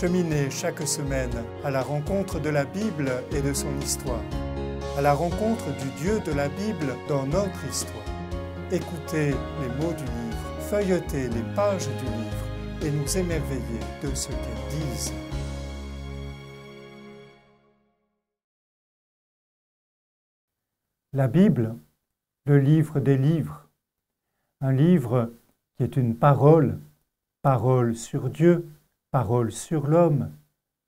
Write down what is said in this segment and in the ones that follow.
Cheminez chaque semaine à la rencontre de la Bible et de son histoire, à la rencontre du Dieu de la Bible dans notre histoire. Écoutez les mots du livre, feuilletez les pages du livre et nous émerveillez de ce qu'elles disent. La Bible, le livre des livres, un livre qui est une parole, parole sur Dieu, parole sur l'homme,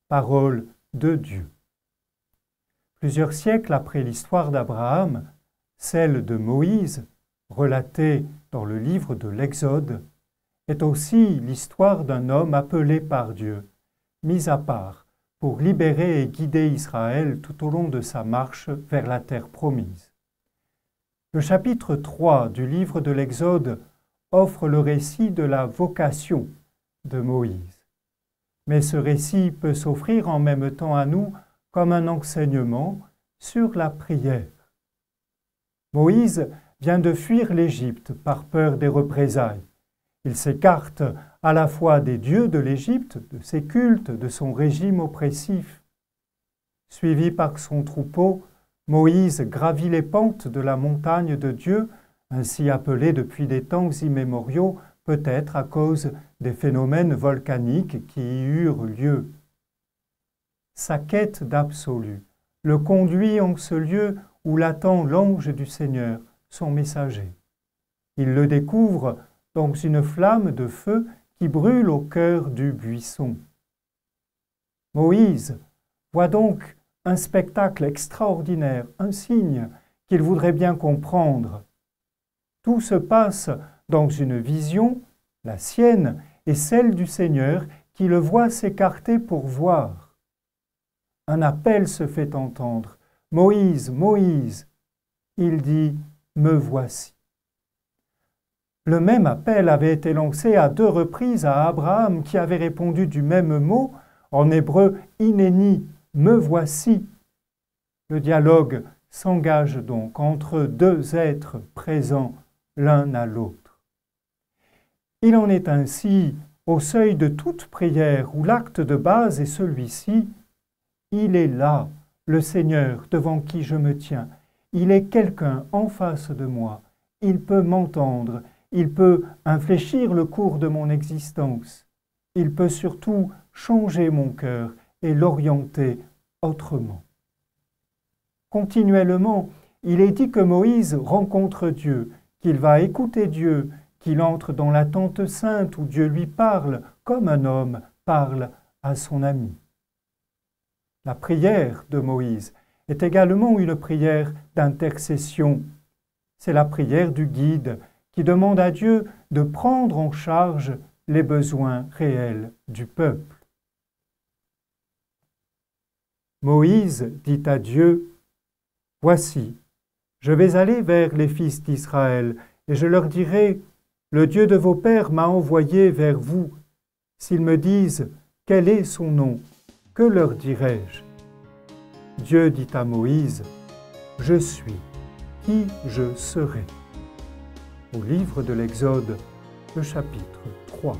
parole de Dieu. Plusieurs siècles après l'histoire d'Abraham, celle de Moïse, relatée dans le livre de l'Exode, est aussi l'histoire d'un homme appelé par Dieu, mis à part pour libérer et guider Israël tout au long de sa marche vers la terre promise. Le chapitre 3 du livre de l'Exode offre le récit de la vocation de Moïse. Mais ce récit peut s'offrir en même temps à nous comme un enseignement sur la prière. Moïse vient de fuir l'Égypte par peur des représailles. Il s'écarte à la fois des dieux de l'Égypte, de ses cultes, de son régime oppressif. Suivi par son troupeau, Moïse gravit les pentes de la montagne de Dieu, ainsi appelée depuis des temps immémoriaux, peut-être à cause des phénomènes volcaniques qui y eurent lieu. Sa quête d'absolu le conduit en ce lieu où l'attend l'ange du Seigneur, son messager. Il le découvre dans une flamme de feu qui brûle au cœur du buisson. Moïse voit donc un spectacle extraordinaire, un signe qu'il voudrait bien comprendre. Tout se passe dans une vision, la sienne et celle du Seigneur, qui le voit s'écarter pour voir. Un appel se fait entendre. « Moïse, Moïse !» Il dit « Me voici ». Le même appel avait été lancé à 2 reprises à Abraham, qui avait répondu du même mot, en hébreu « Hineni », « Me voici ». Le dialogue s'engage donc entre 2 êtres présents l'un à l'autre. Il en est ainsi au seuil de toute prière où l'acte de base est celui-ci. Il est là, le Seigneur devant qui je me tiens. Il est quelqu'un en face de moi. Il peut m'entendre. Il peut infléchir le cours de mon existence. Il peut surtout changer mon cœur et l'orienter autrement. Continuellement, il est dit que Moïse rencontre Dieu, qu'il va écouter Dieu, qu'il entre dans la tente sainte où Dieu lui parle comme un homme parle à son ami. La prière de Moïse est également une prière d'intercession. C'est la prière du guide qui demande à Dieu de prendre en charge les besoins réels du peuple. Moïse dit à Dieu, « Voici, je vais aller vers les fils d'Israël, et je leur dirai, le Dieu de vos pères m'a envoyé vers vous. S'ils me disent, quel est son nom, que leur dirai-je » Dieu dit à Moïse, « Je suis qui je serai » Au livre de l'Exode, le chapitre 3.